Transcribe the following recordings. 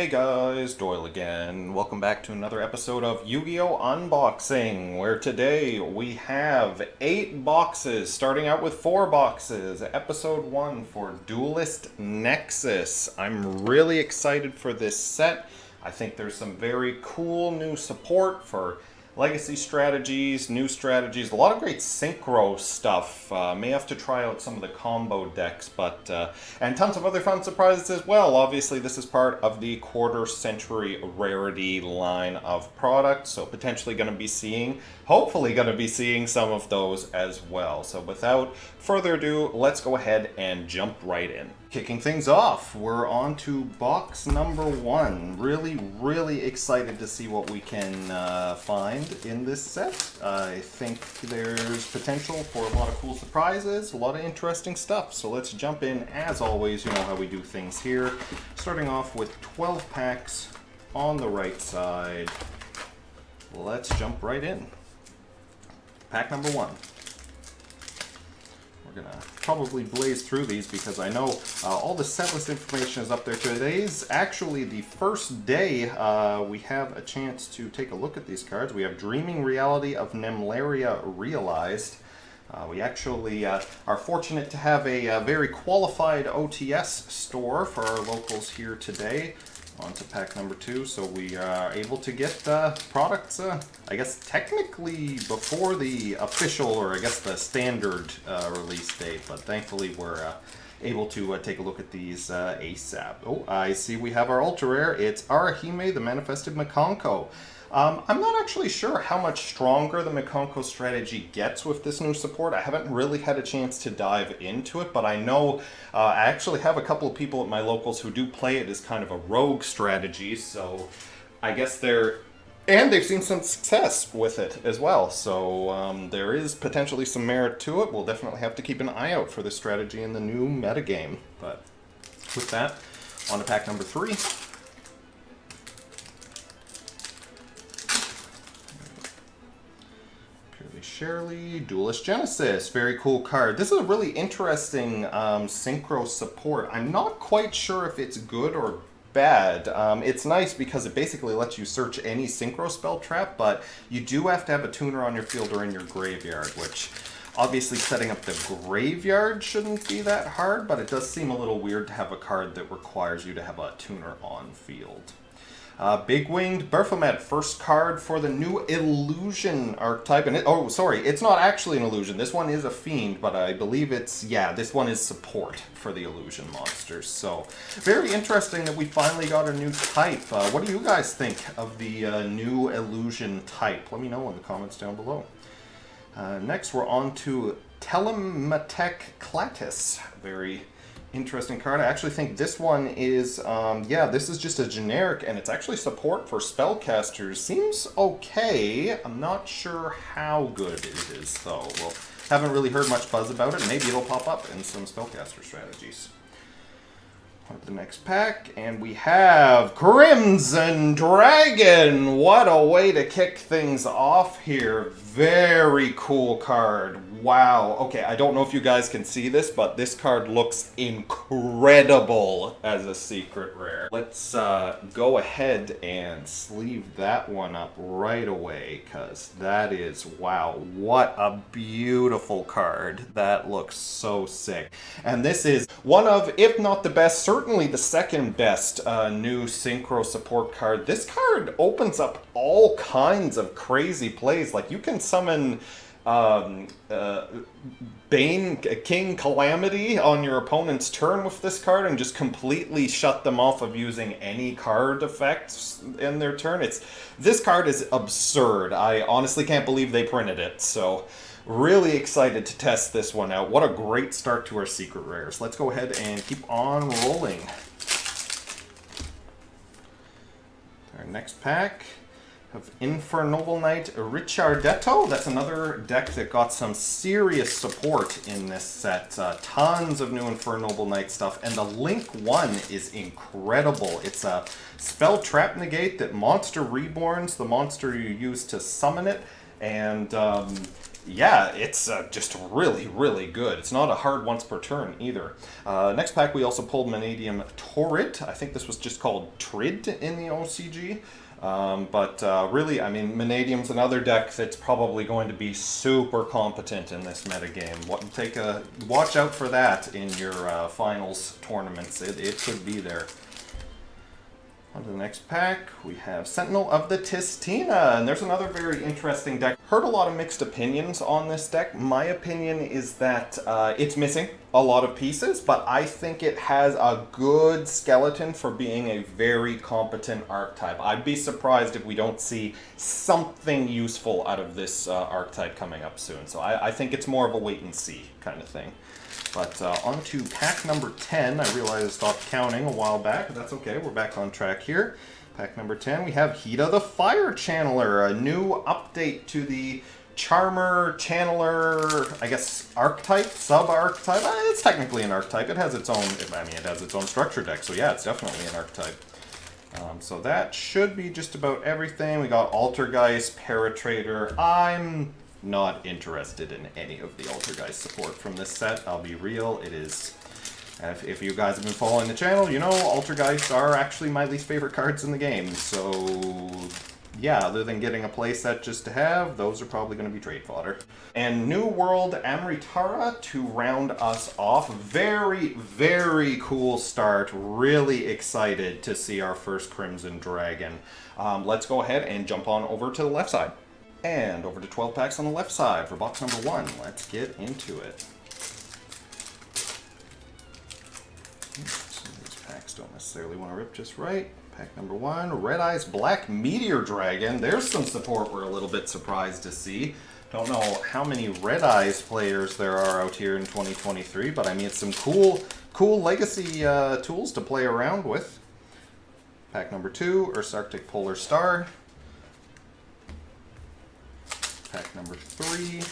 Hey guys, Doyle again. Welcome back to another episode of Yu-Gi-Oh! Unboxing, where today we have 8 boxes, starting out with 4 boxes. Episode 1 for Duelist Nexus. I'm really excited for this set. I think there's some very cool new support for legacy strategies, new strategies, a lot of great synchro stuff. May have to try out some of the combo decks, but and tons of other fun surprises as well. Obviously, this is part of the quarter century rarity line of products, so potentially going to be seeing, hopefully going to be seeing some of those as well. So without further ado, let's go ahead and jump right in. Kicking things off, we're on to box number 1. Really excited to see what we can find in this set. I think there's potential for a lot of cool surprises, a lot of interesting stuff. So let's jump in. As always, you know how we do things here. Starting off with 12 packs on the right side. Let's jump right in. Pack number 1. We're going to probably blaze through these because I know all the set list information is up there. Today's actually the first day we have a chance to take a look at these cards. We have Dreaming Reality of Nemlaria Realized. We actually are fortunate to have a very qualified OTS store for our locals here today. On to pack number 2, so we are able to get products, I guess technically before the official, or I guess the standard release date, but thankfully we're able to take a look at these ASAP. Oh, I see we have our ultra rare. It's Arahime, the Manifested Makonko. I'm not actually sure how much stronger the Makonko strategy gets with this new support. I haven't really had a chance to dive into it, but I know I actually have a couple of people at my locals who do play it as kind of a rogue strategy, so I guess they've seen some success with it as well, so there is potentially some merit to it. We'll definitely have to keep an eye out for this strategy in the new metagame. But with that, on to pack number 3. Shirley, Duelist Genesis, very cool card. This is a really interesting synchro support. I'm not quite sure if it's good or bad. It's nice because it basically lets you search any synchro spell trap, but you do have to have a tuner on your field or in your graveyard, which obviously setting up the graveyard shouldn't be that hard, but it does seem a little weird to have a card that requires you to have a tuner on field. Big Winged Baphomet, first card for the new Illusion archetype. And it's not actually an Illusion. This one is a Fiend, but I believe this one is support for the Illusion monsters. So, very interesting that we finally got a new type. What do you guys think of the new Illusion type? Let me know in the comments down below. Next, we're on to Telematek Clatis. Very interesting card. I actually think this one is, this is just a generic, and it's actually support for spellcasters. Seems okay. I'm not sure how good it is, though. Well, haven't really heard much buzz about it. Maybe it'll pop up in some spellcaster strategies. On to the next pack, and we have Crimson Dragon. What a way to kick things off here. Very cool card. Wow. Okay, I don't know if you guys can see this, but this card looks incredible as a secret rare. Let's go ahead and sleeve that one up right away, because that is, wow, what a beautiful card. That looks so sick. And this is one of, if not the best, certainly the second best new synchro support card. This card opens up all kinds of crazy plays. Like, you can summon Bane King Calamity on your opponent's turn with this card and just completely shut them off of using any card effects in their turn. This card is absurd. I honestly can't believe they printed it, so really excited to test this one out. What a great start to our secret rares. Let's go ahead and keep on rolling. Our next pack of Infernoble Knight Richardetto. That's another deck that got some serious support in this set. Tons of new Infernoble Knight stuff, and the Link 1 is incredible. It's a spell trap negate that monster reborns the monster you use to summon it, And yeah, it's just really, really good. It's not a hard once per turn either. Next pack, we also pulled Vanadium Torrid. I think this was just called Trid in the OCG. But really, I mean, Vanadium's another deck that's probably going to be super competent in this metagame. Watch out for that in your finals tournaments. It could be there. On to the next pack, we have Sentinel of the Tistina, and there's another very interesting deck. Heard a lot of mixed opinions on this deck. My opinion is that it's missing a lot of pieces, but I think it has a good skeleton for being a very competent archetype. I'd be surprised if we don't see something useful out of this archetype coming up soon. So I think it's more of a wait and see kind of thing. But on to pack number 10. I realized I stopped counting a while back, but that's okay. We're back on track here. Pack number 10, we have Hita the Fire Channeler, a new update to the Charmer, Channeler, I guess, archetype, sub-archetype. It's technically an archetype. It has its own, I mean, it has its own structure deck, so yeah, it's definitely an archetype. So that should be just about everything. We got Altergeist, Paratrader. I'm not interested in any of the Altergeist support from this set. I'll be real, it is... If you guys have been following the channel, you know Altergeist are actually my least favorite cards in the game. So, yeah, other than getting a playset just to have, those are probably going to be trade fodder. And New World Amritara to round us off. Very, very cool start. Really excited to see our first Crimson Dragon. Let's go ahead and jump on over to the left side. And over to 12 packs on the left side for box number 1. Let's get into it. Some of these packs don't necessarily want to rip just right. Pack number 1, Red Eyes Black Meteor Dragon. There's some support we're a little bit surprised to see. Don't know how many Red Eyes players there are out here in 2023, but I mean, it's some cool legacy tools to play around with. Pack number 2, Earth's Arctic Polar Star. Pack number 3.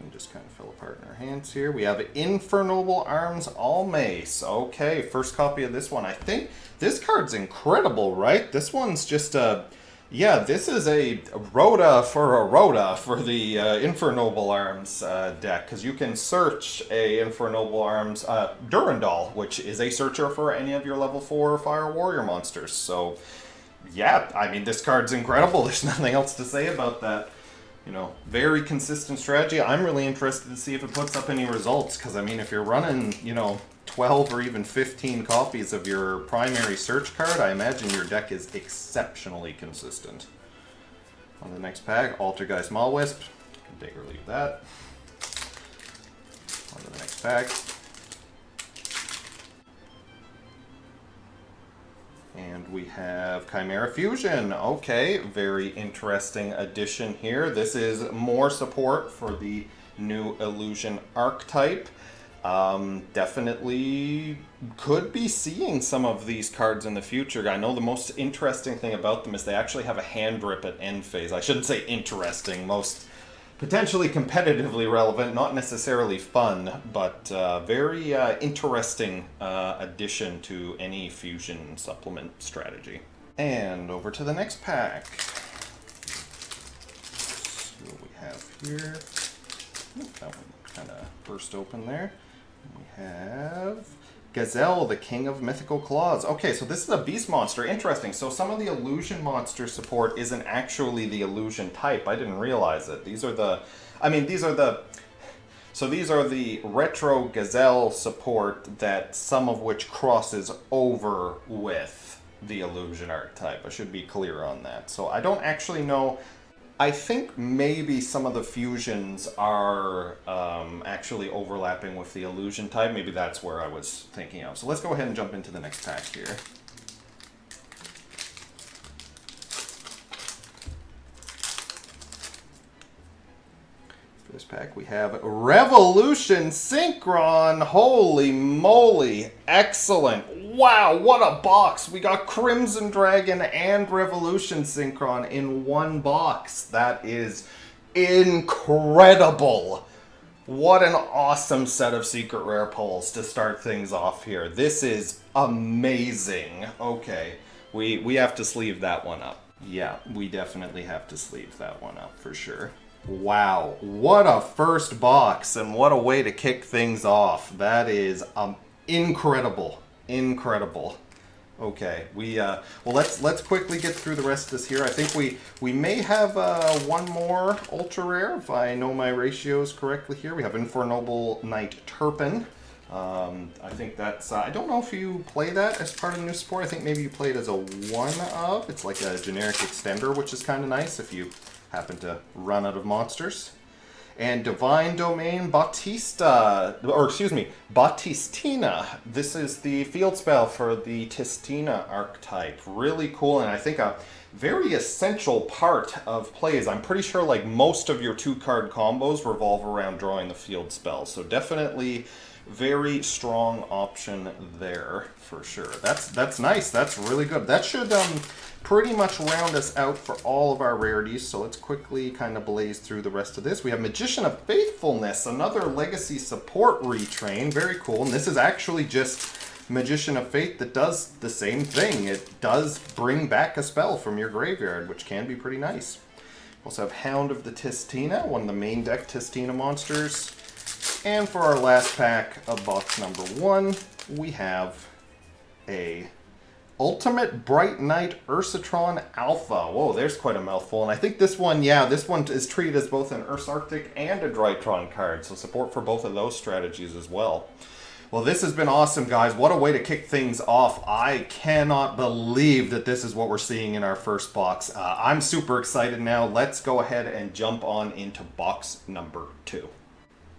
We just kind of fell apart in our hands here. We have Infernoble Arms All Mace. Okay, first copy of this one. I think this card's incredible, right? This one's just a... Yeah, this is a Rhoda for the Infernoble Arms deck, because you can search a Infernoble Arms Durandal, which is a searcher for any of your level 4 Fire Warrior monsters. So... yeah, I mean, this card's incredible. There's nothing else to say about that. You know, very consistent strategy. I'm really interested to see if it puts up any results, because, I mean, if you're running, you know, 12 or even 15 copies of your primary search card, I imagine your deck is exceptionally consistent. On the next pack, Altergeist Maulwisp. Take or leave that. On to the next pack. And we have Chimera Fusion. Okay, very interesting addition here. This is more support for the new Illusion archetype. Definitely could be seeing some of these cards in the future. I know the most interesting thing about them is they actually have a hand rip at end phase. I shouldn't say interesting, most potentially competitively relevant, not necessarily fun, but very interesting addition to any fusion supplement strategy. And over to the next pack. See what we have here. That one kind of burst open there. We have Gazelle, the King of Mythical Claws. Okay, so this is a beast monster. Interesting. So some of the illusion monster support isn't actually the illusion type. I didn't realize it. These are the... I mean, these are the... So these are the retro Gazelle support that some of which crosses over with the illusion archetype. I should be clear on that. So I don't actually know... I think maybe some of the fusions are actually overlapping with the illusion type. Maybe that's where I was thinking of. So let's go ahead and jump into the next pack here. For this pack we have Revolution Synchron. Holy moly, excellent. Wow, what a box! We got Crimson Dragon and Revolution Synchron in one box. That is incredible. What an awesome set of secret rare pulls to start things off here. This is amazing. Okay, We have to sleeve that one up. Yeah, we definitely have to sleeve that one up for sure. Wow, what a first box and what a way to kick things off. That is incredible. Incredible. Okay, well let's quickly get through the rest of this here. I think we may have one more ultra rare if I know my ratios correctly here. We have Infernoble Knight Turpin. I think that's I don't know if you play that as part of the new support. I think maybe you play it as a one of. It's like a generic extender, which is kind of nice if you happen to run out of monsters. And Divine Domain Bautista, or excuse me, Bautistina. This is the field spell for the Tistina archetype. Really cool, and I think a very essential part of plays. I'm pretty sure like most of your 2-card combos revolve around drawing the field spell. So definitely very strong option there for sure. That's nice. That's really good. That should pretty much round us out for all of our rarities. So let's quickly kind of blaze through the rest of this. We have Magician of Faithfulness, another legacy support retrain. Very cool. And this is actually just Magician of Faith that does the same thing. It does bring back a spell from your graveyard, which can be pretty nice. We also have Hound of the Tistina, one of the main deck Tistina monsters. And for our last pack of box number 1, we have a Ultimate Bright Knight Ursatron Alpha. Whoa, there's quite a mouthful. And I think this one, yeah, this one is treated as both an Urs Arctic and a Drytron card. So support for both of those strategies as well. Well, this has been awesome, guys. What a way to kick things off. I cannot believe that this is what we're seeing in our first box. I'm super excited now. Let's go ahead and jump on into box number 2.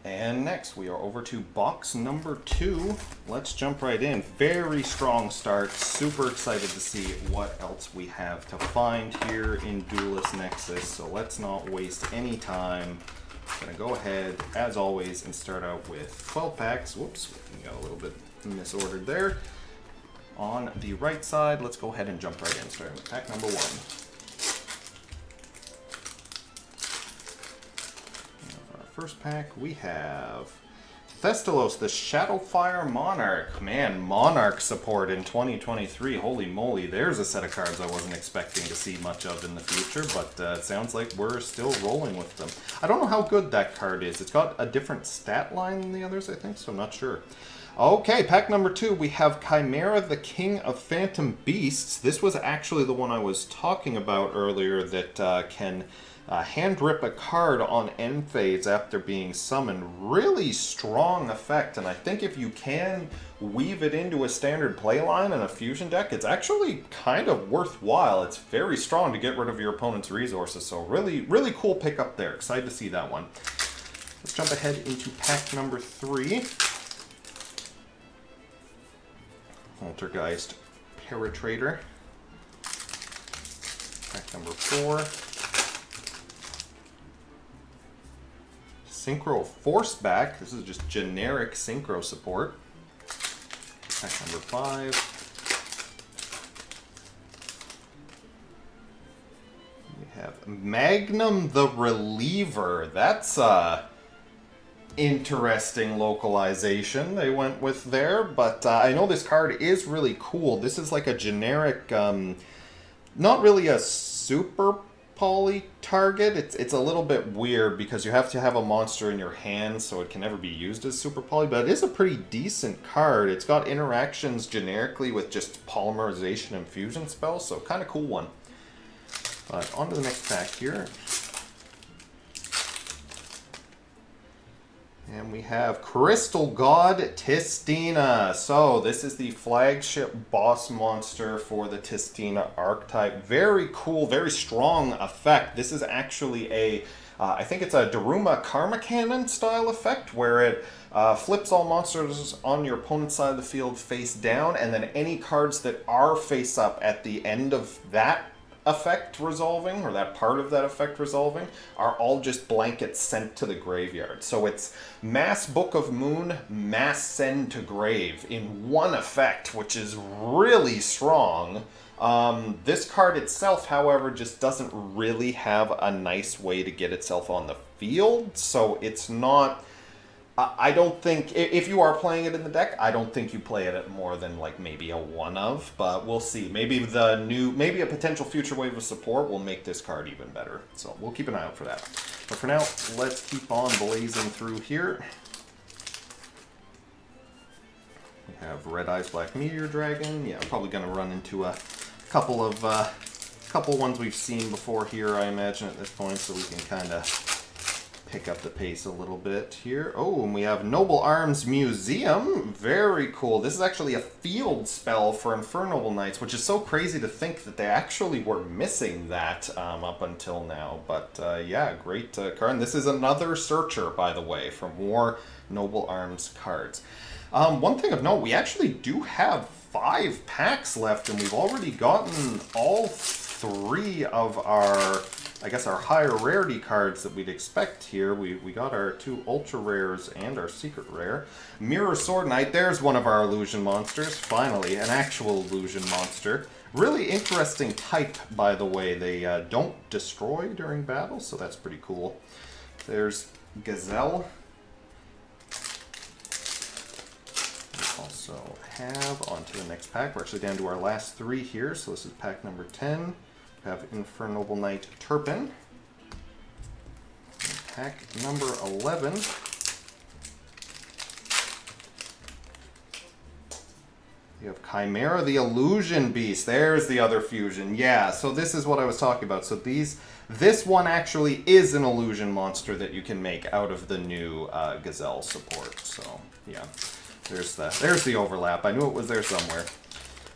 And next, we are over to box number 2. Let's jump right in. Very strong start. Super excited to see what else we have to find here in Duelist Nexus. So let's not waste any time. I'm going to go ahead, as always, and start out with 12 packs. Whoops, we got a little bit misordered there. On the right side, let's go ahead and jump right in, starting with pack number 1. First pack, we have Thestalos, the Shadowfire Monarch. Man, Monarch support in 2023. Holy moly, there's a set of cards I wasn't expecting to see much of in the future, but it sounds like we're still rolling with them. I don't know how good that card is. It's got a different stat line than the others, I think, so I'm not sure. Okay, pack number 2, we have Chimera, the King of Phantom Beasts. This was actually the one I was talking about earlier that can hand rip a card on end phase after being summoned. Really strong effect, and I think if you can weave it into a standard playline and a fusion deck, it's actually kind of worthwhile. It's very strong to get rid of your opponent's resources, so really cool pickup there. Excited to see that one. Let's jump ahead into pack number 3. Poltergeist Paratrader. Pack number 4. Synchro Forceback. This is just generic Synchro support. Pack number 5. We have Magnum the Reliever. That's interesting localization they went with there, but I know this card is really cool. This is like a generic, not really a super poly target. It's a little bit weird because you have to have a monster in your hand so it can never be used as super poly, but it is a pretty decent card. It's got interactions generically with just polymerization and fusion spells, so kind of cool one. But on to the next pack here. And we have Crystal God Tistina. So this is the flagship boss monster for the Tistina archetype. Very cool, very strong effect. This is actually a, I think it's a Daruma Karma Cannon style effect where it flips all monsters on your opponent's side of the field face down, and then any cards that are face up at the end of that effect resolving, or that part of that effect resolving, are all just blankets sent to the graveyard. So it's Mass Book of Moon, Mass Send to Grave in one effect, which is really strong. This card itself, however, just doesn't really have a nice way to get itself on the field, so it's not I don't think, if you are playing it in the deck, I don't think you play it at more than like maybe a one of, but we'll see. Maybe maybe a potential future wave of support will make this card even better. So we'll keep an eye out for that. But for now, let's keep on blazing through here. We have Red Eyes Black Meteor Dragon. Yeah, I'm probably going to run into a couple ones we've seen before here, I imagine, at this point, so we can kind of pick up the pace a little bit here. Oh, and we have Noble Arms Museum. Very cool. This is actually a field spell for Infernal Knights, which is so crazy to think that they actually were missing that up until now. But yeah, great card. And this is another searcher, by the way, for more Noble Arms cards. One thing of note, we actually do have 5 packs left, and we've already gotten all 3 of our, I guess, our higher rarity cards that we'd expect here. We got our 2 ultra rares and our secret rare. Mirror Sword Knight, there's one of our illusion monsters. Finally, an actual illusion monster. Really interesting type, by the way. They don't destroy during battle, so that's pretty cool. There's Gazelle. We also have, on to the next pack. We're actually down to our last 3 here, so this is pack number 10. We have Infernal Knight Turpin. And pack number 11. We have Chimera the Illusion Beast. There's the other fusion. Yeah, so this is what I was talking about. So this one actually is an illusion monster that you can make out of the new Gazelle support. So yeah, there's the overlap. I knew it was there somewhere.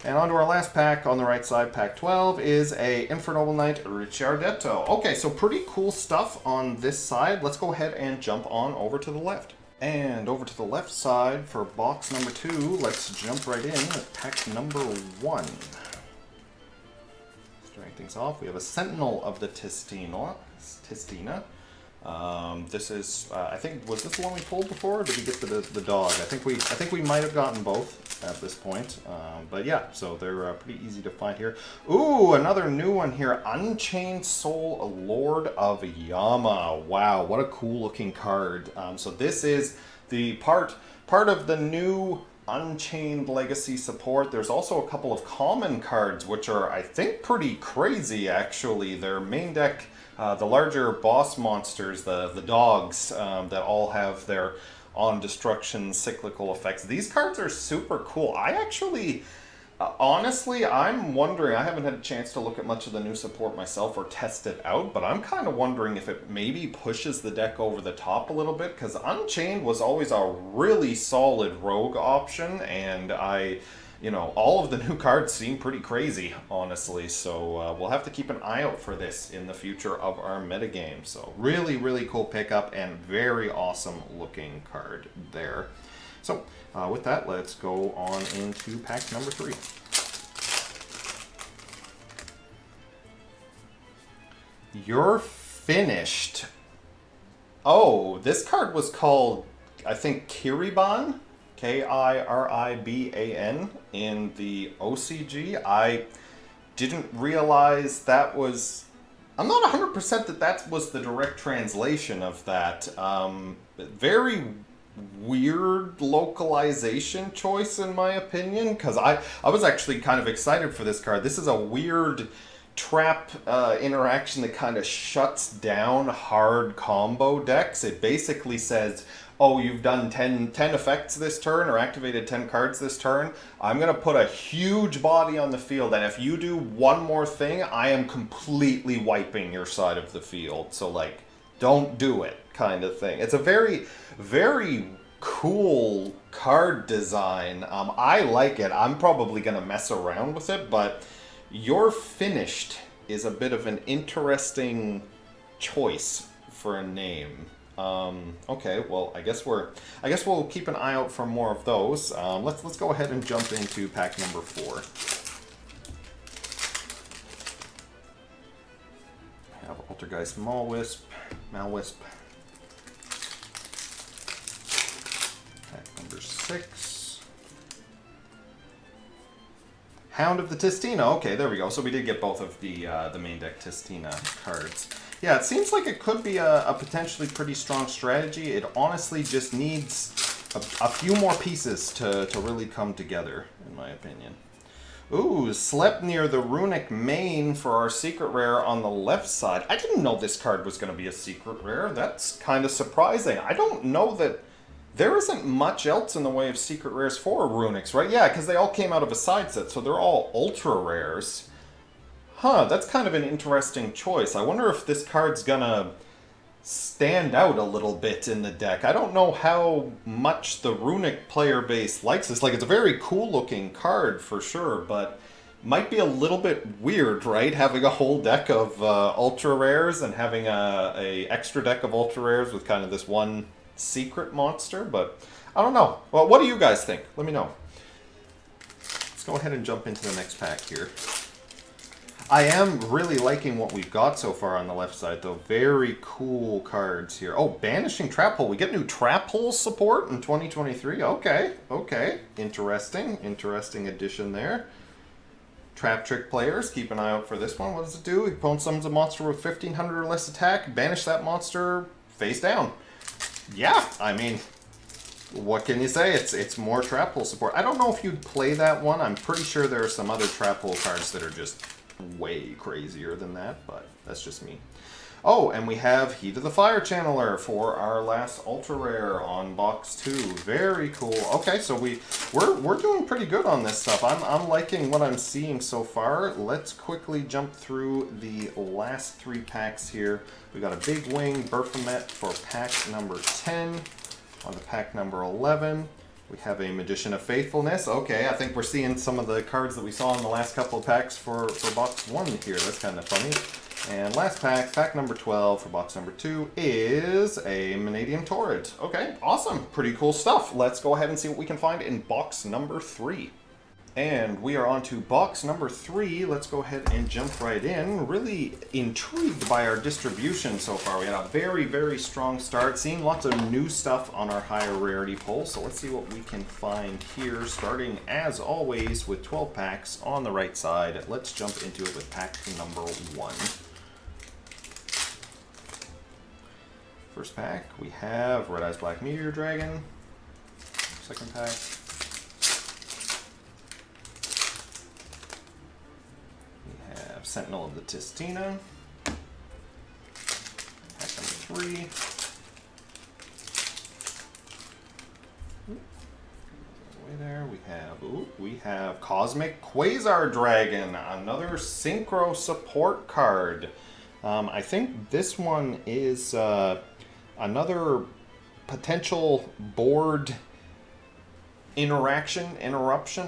And on to our last pack on the right side, pack 12, is a Infernal Knight Ricciardetto. Okay, so pretty cool stuff on this side. Let's go ahead and jump on over to the left. And over to the left side for box number 2, let's jump right in at pack number 1. Starting things off, we have a Sentinel of the Tistina. This is, I think, was this the one we pulled before? Or did we get the dog? I think we might have gotten both at this point. But yeah, so they're pretty easy to find here. Ooh, another new one here. Unchained Soul, Lord of Yama. Wow, what a cool looking card. So this is the part of the new Unchained Legacy support. There's also a couple of common cards, which are, I think, pretty crazy, actually. Their main deck, the larger boss monsters, the dogs, that all have their on destruction cyclical effects. These cards are super cool. I actually, honestly, I'm wondering, I haven't had a chance to look at much of the new support myself or test it out, but I'm kind of wondering if it maybe pushes the deck over the top a little bit, because Unchained was always a really solid rogue option, and all of the new cards seem pretty crazy, honestly, so we'll have to keep an eye out for this in the future of our metagame. So really, really cool pickup and very awesome looking card there. So with that, let's go on into pack number 3. You're finished. Oh, this card was called, I think, Kiriban? Kiriban in the OCG. I didn't realize that was... I'm not 100% that was the direct translation of that. Very weird localization choice, in my opinion, because I was actually kind of excited for this card. This is a weird trap interaction that kind of shuts down hard combo decks. It basically says, oh, you've done 10 effects this turn or activated 10 cards this turn. I'm going to put a huge body on the field, and if you do one more thing, I am completely wiping your side of the field. So, like, don't do it kind of thing. It's a very, very cool card design. I like it. I'm probably going to mess around with it, but You're Finished is a bit of an interesting choice for a name. Okay, well, I guess we'll keep an eye out for more of those. Let's go ahead and jump into pack number 4. I have Altergeist Malwisp. Pack number 6. Hound of the Tistina. Okay, there we go. So we did get both of the main deck Tistina cards. Yeah, it seems like it could be a potentially pretty strong strategy. It honestly just needs a few more pieces to really come together, in my opinion. Ooh, slept near the runic main for our secret rare on the left side. I didn't know this card was going to be a secret rare. That's kind of surprising. I don't know that there isn't much else in the way of secret rares for runics, right? Yeah, because they all came out of a side set, so they're all ultra rares. Huh, that's kind of an interesting choice. I wonder if this card's gonna stand out a little bit in the deck. I don't know how much the runic player base likes this. Like, it's a very cool looking card for sure, but might be a little bit weird, right? Having a whole deck of ultra rares and having a extra deck of ultra rares with kind of this one secret monster, but I don't know. Well, what do you guys think? Let me know. Let's go ahead and jump into the next pack here. I am really liking what we've got so far on the left side, though. Very cool cards here. Oh, Banishing Trap Hole. We get new Trap Hole support in 2023. Okay, okay. Interesting. Interesting addition there. Trap Trick players, keep an eye out for this one. What does it do? Opponent summons a monster with 1500 or less attack. Banish that monster face down. Yeah, I mean, what can you say? It's more Trap Hole support. I don't know if you'd play that one. I'm pretty sure there are some other Trap Hole cards that are just way crazier than that, but that's just me. Oh, and we have Heat of the Fire Channeler for our last ultra rare on box 2. Very cool. Okay, so we're doing pretty good on this stuff. I'm liking what I'm seeing so far. Let's quickly jump through the last 3 packs here. We got a Big Wing Baphomet for pack number 10. On to pack number 11. We have a Magician of Faithfulness. Okay, I think we're seeing some of the cards that we saw in the last couple of packs for box 1 here. That's kind of funny. And last pack, pack number 12 for box number 2, is a Vanadium Torrid. Okay, awesome. Pretty cool stuff. Let's go ahead and see what we can find in box number 3. And we are on to box number 3. Let's go ahead and jump right in. Really intrigued by our distribution so far. We had a very, very strong start. Seeing lots of new stuff on our higher rarity pull. So let's see what we can find here. Starting, as always, with 12 packs on the right side. Let's jump into it with pack number 1. First pack, we have Red Eyes Black Meteor Dragon. Second pack. Sentinel of the Tistina. Pack number 3. Way there we have Cosmic Quasar Dragon, another Synchro support card. I think this one is another potential board interruption.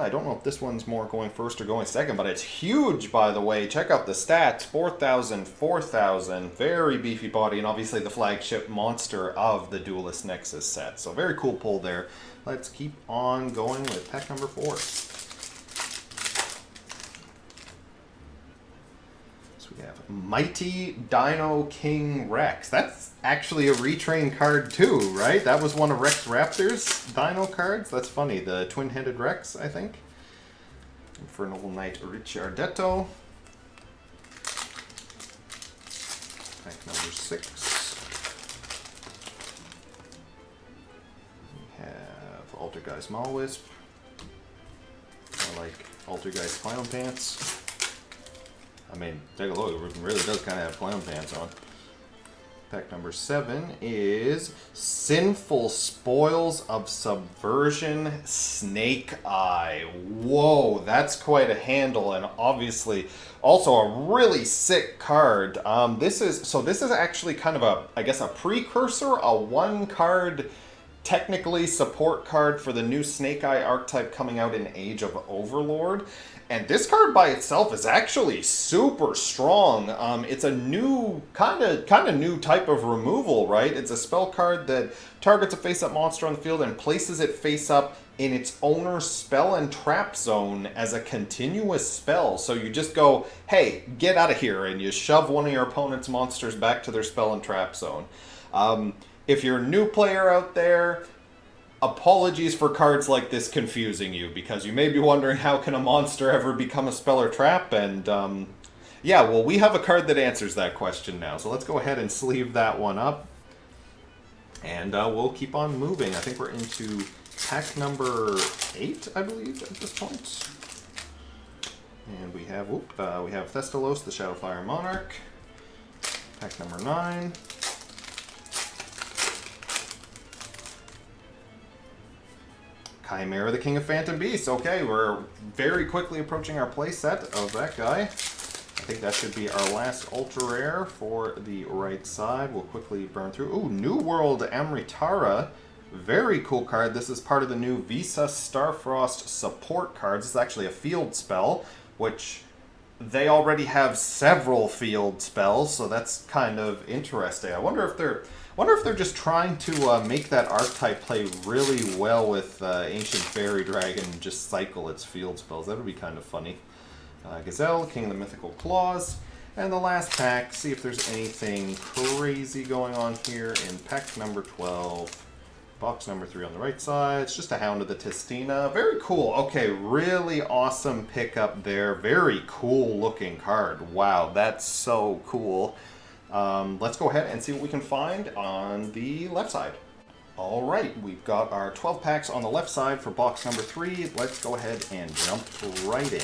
I don't know if this one's more going first or going second, but it's huge, by the way. Check out the stats. 4,000, 4,000. Very beefy body, and obviously the flagship monster of the Duelist Nexus set. So very cool pull there. Let's keep on going with pack number 4. We have Mighty Dino King Rex. That's actually a retrain card too, right? That was one of Rex Raptor's Dino cards. That's funny. The twin-headed Rex, I think. Infernal Knight Ricciardetto. Pack number 6. We have Altergeist Mawwisp. I like Altergeist Clown Pants. I mean, take a look, it really does kind of have clown pants on. Pack number 7 is Sinful Spoils of Subversion Snake Eye. Whoa, that's quite a handle, and obviously also a really sick card. This is actually kind of a precursor, a 1-card technically support card for the new Snake Eye archetype coming out in Age of Overlord. And this card by itself is actually super strong. It's a new, kind of new type of removal, right? It's a spell card that targets a face-up monster on the field and places it face-up in its owner's spell and trap zone as a continuous spell. So you just go, hey, get out of here, and you shove one of your opponent's monsters back to their spell and trap zone. If you're a new player out there, apologies for cards like this confusing you, because you may be wondering how can a monster ever become a spell or trap, and Yeah, well, we have a card that answers that question now. So let's go ahead and sleeve that one up. And we'll keep on moving. I think we're into pack number 8, I believe, at this point. And we have Thestalos, the Shadowfire Monarch. Pack number 9. Chimera, the King of Phantom Beasts. Okay, we're very quickly approaching our playset of that guy. I think that should be our last ultra rare for the right side. We'll quickly burn through. Ooh, New World Amritara. Very cool card. This is part of the new Visa Starfrost support cards. It's actually a field spell, which they already have several field spells, so that's kind of interesting. I wonder if they're just trying to make that archetype play really well with Ancient Fairy Dragon and just cycle its field spells. That would be kind of funny. Gazelle, King of the Mythical Claws. And the last pack, see if there's anything crazy going on here in pack number 12. Box number 3 on the right side. It's just a Hound of the Tistina. Very cool. Okay, really awesome pickup there. Very cool looking card. Wow, that's so cool. Let's go ahead and see what we can find on the left side. All right, we've got our 12 packs on the left side for box number 3. Let's go ahead and jump right in.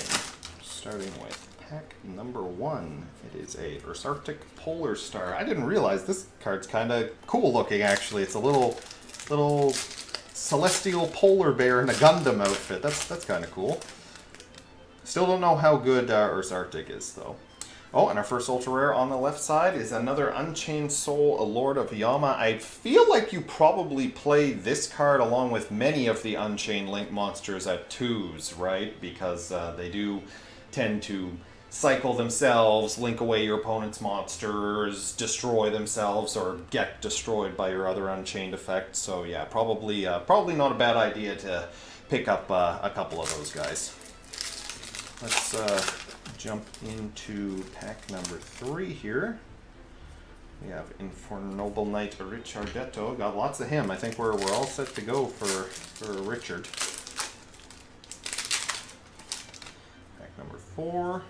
Starting with pack number 1. It is a Ursarctic Polar Star. I didn't realize this card's kind of cool looking, actually. It's a little celestial polar bear in a Gundam outfit. That's kind of cool. Still don't know how good Ursarctic is, though. Oh, and our first ultra rare on the left side is another Unchained Soul, a Lord of Yama. I feel like you probably play this card along with many of the Unchained Link monsters at 2s, right? Because they do tend to cycle themselves, link away your opponent's monsters, destroy themselves, or get destroyed by your other Unchained effects. So yeah, probably not a bad idea to pick up a couple of those guys. Let's jump into pack number 3 here. We have Infornoble Knight Richardetto. Got lots of him. I think we're all set to go for Richard. Pack number 4.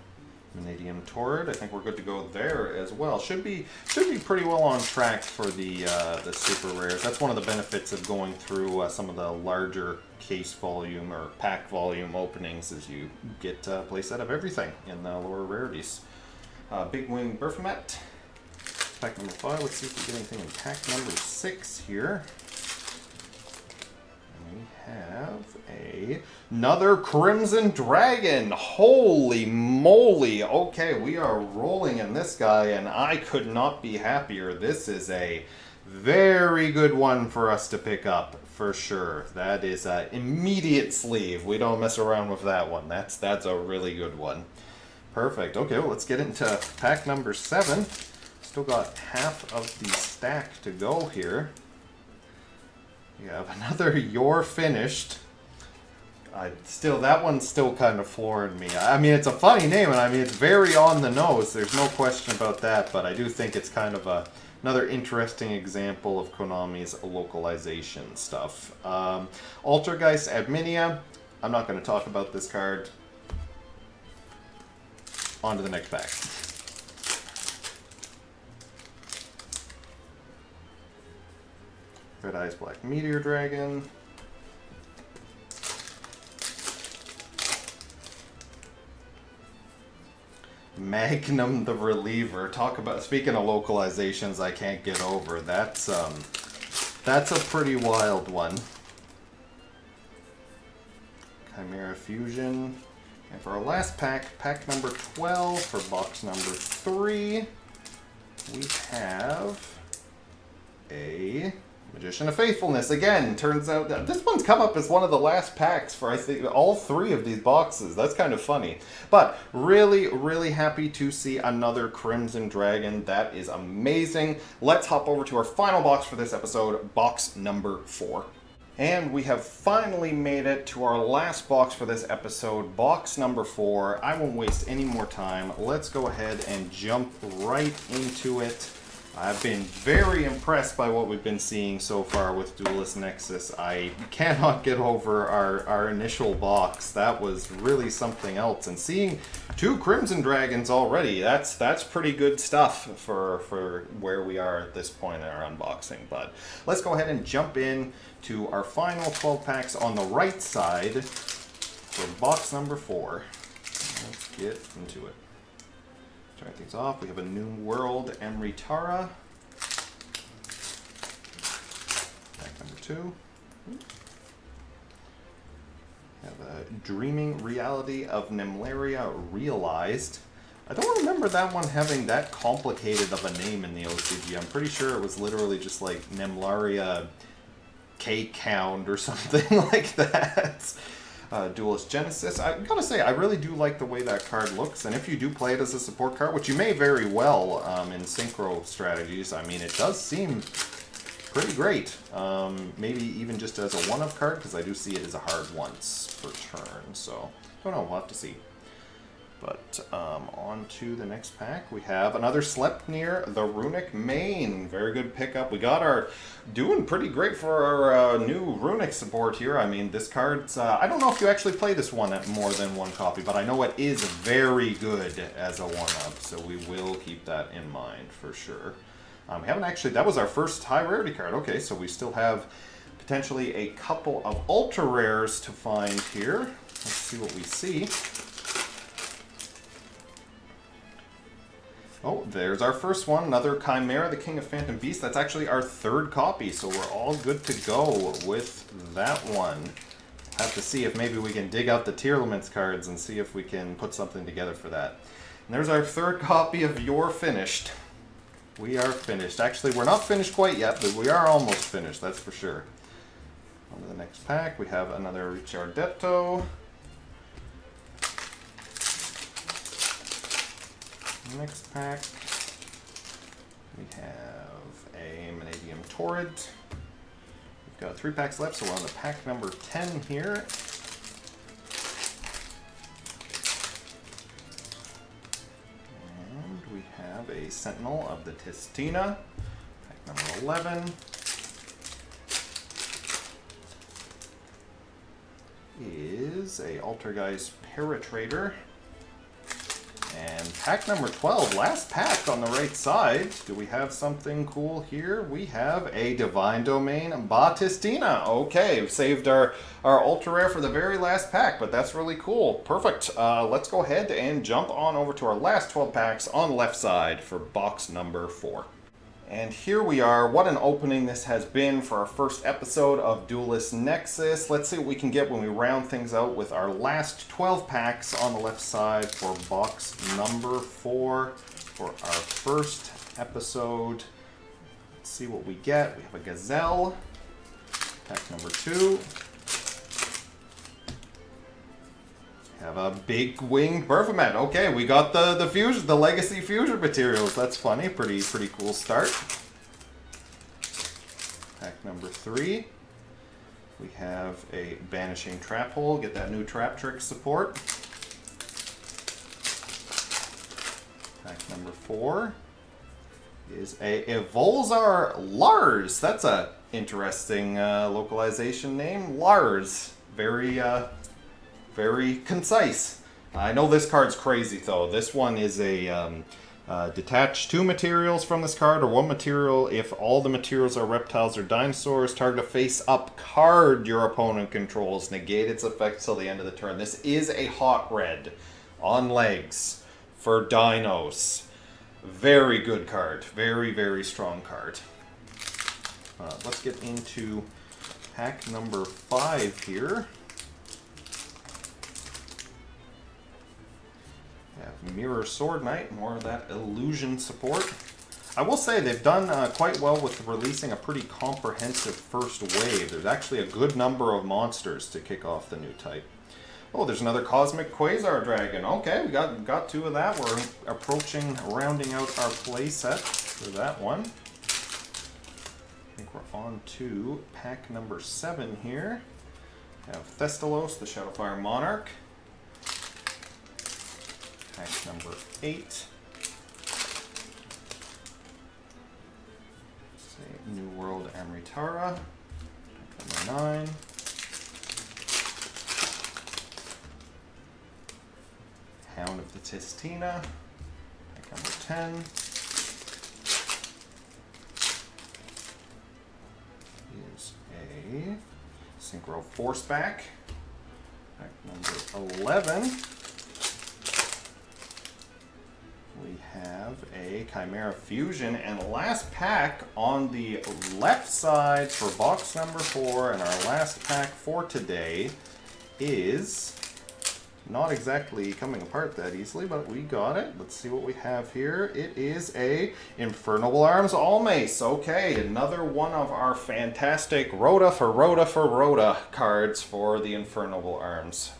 Vanadium Torrid. I think we're good to go there as well. Should be pretty well on track for the super rares. That's one of the benefits of going through some of the larger case volume or pack volume openings, is you get a playset of everything in the lower rarities. Big Wing Berfomet. Pack number 5. Let's see if we get anything in pack number 6 here. We have another Crimson Dragon. Holy moly. Okay, we are rolling in this guy, and I could not be happier. This is a very good one for us to pick up, for sure. That is an immediate sleeve. We don't mess around with that one. That's a really good one. Perfect. Okay, well, let's get into pack number 7. Still got half of the stack to go here. You have another You're Finished. That one's still kind of flooring me. I mean, it's a funny name, and I mean, it's very on the nose. There's no question about that, but I do think it's kind of another interesting example of Konami's localization stuff. Altergeist Adminia. I'm not going to talk about this card. On to the next pack. Red Eyes Black Meteor Dragon. Magnum the Reliever. Talk about, speaking of localizations I can't get over. That's a pretty wild one. Chimera Fusion. And for our last pack, pack number 12 for box number 3, we have a Magician of Faithfulness. Again, turns out that this one's come up as one of the last packs for, I think, all 3 of these boxes. That's kind of funny. But really, really happy to see another Crimson Dragon. That is amazing. Let's hop over to our final box for this episode, box number 4. And we have finally made it to our last box for this episode, box number 4. I won't waste any more time. Let's go ahead and jump right into it. I've been very impressed by what we've been seeing so far with Duelist Nexus. I cannot get over our initial box. That was really something else. And seeing 2 Crimson Dragons already, that's pretty good stuff for where we are at this point in our unboxing. But let's go ahead and jump in to our final 12 packs on the right side for box number 4. Let's get into it. Starting things off, we have a New World Emery Tara. Pack number 2. We have a Dreaming Reality of Nemlaria Realized. I don't remember that one having that complicated of a name in the OCG. I'm pretty sure it was literally just like Nemlaria Cake Hound or something like that. Duelist Genesis. I gotta say, I really do like the way that card looks, and if you do play it as a support card, which you may very well in synchro strategies, I mean, it does seem pretty great. Maybe even just as a one-of card, because I do see it as a hard once per turn, so don't know, we'll have to see. But on to the next pack. We have another Sleipnir, the Runic Mane. Very good pickup. We got our doing pretty great for our new Runic support here. I mean, this card's I don't know if you actually play this one at more than one copy, but I know it is very good as a one-up, so we will keep that in mind for sure. We haven't actually, that was our first high rarity card. Okay, so we still have potentially a couple of ultra rares to find here. Let's see what we see. Oh, there's our first one, another Chimera, the King of Phantom Beasts. That's actually our 3rd copy, so we're all good to go with that one. Have to see if maybe we can dig out the Tier Limits cards and see if we can put something together for that. And there's our 3rd copy of You're Finished. We are finished. Actually, we're not finished quite yet, but we are almost finished, that's for sure. On to the next pack, we have another Ricciardetto. Next pack, we have a Vanadium Torrid. We've got 3 packs left, so we're on the pack number 10 here. And we have a Sentinel of the Tistina, pack number 11. Is a Altergeist Paratrader. And pack number 12, last pack on the right side. Do we have something cool here? We have a Divine Domain Batistina. Okay, we've saved our ultra rare for the very last pack, but that's really cool. Perfect. Let's go ahead and jump on over to our last 12 packs on the left side for box number 4. And here we are. What an opening this has been for our first episode of Duelist Nexus. Let's see what we can get when we round things out with our last 12 packs on the left side for box number 4 for our first episode. Let's see what we get. We have a Gazelle, pack number 2. Have a big winged Berfomet. Okay, we got the fusion, the legacy fusion materials. That's funny. Pretty cool start. Pack number 3. We have a Banishing Trap Hole. Get that new trap trick support. Pack number 4 is a Evolzar Lars. That's a interesting localization name. Lars. Very concise. I know this card's crazy though. This one is a detach 2 materials from this card or 1 material if all the materials are reptiles or dinosaurs. Target a face-up card your opponent controls. Negate its effects till the end of the turn. This is a hot red on legs for dinos. Very good card. Very strong card. Let's get into pack number 5 here. Mirror Sword Knight, more of that illusion support. I will say they've done quite well with releasing a pretty comprehensive first wave. There's actually a good number of monsters to kick off the new type. Oh, there's another Cosmic Quasar Dragon. Okay, we got 2 of that. We're approaching rounding out our play set for that one. I think we're on to pack number 7 here. We have Thestalos, the Shadowfire Monarch. Pack number 8. New World Amritara. Number 9. Hound of the Tistina. Pack number 10. Is a Synchro Force Back. Pack number 11. We have a Chimera Fusion, and last pack on the left side for box number 4, and our last pack for today is not exactly coming apart that easily, but we got it. Let's see what we have here. It is a Infernal Arms All-Mace. Okay, another one of our fantastic Rhoda for Rhoda cards for the Infernal Arms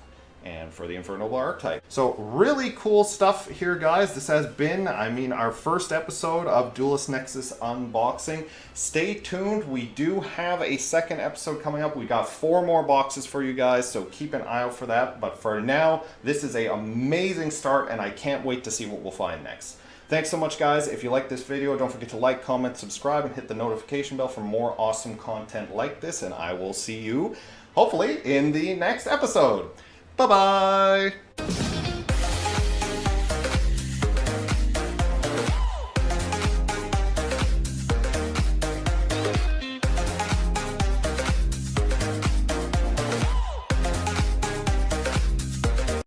and for the Infernal archetype. So really cool stuff here, guys. This has been, our first episode of Duelist Nexus unboxing. Stay tuned. We do have a second episode coming up. We got 4 more boxes for you guys, so keep an eye out for that. But for now, this is an amazing start, and I can't wait to see what we'll find next. Thanks so much, guys. If you like this video, don't forget to like, comment, subscribe, and hit the notification bell for more awesome content like this, and I will see you, hopefully, in the next episode. Bye-bye!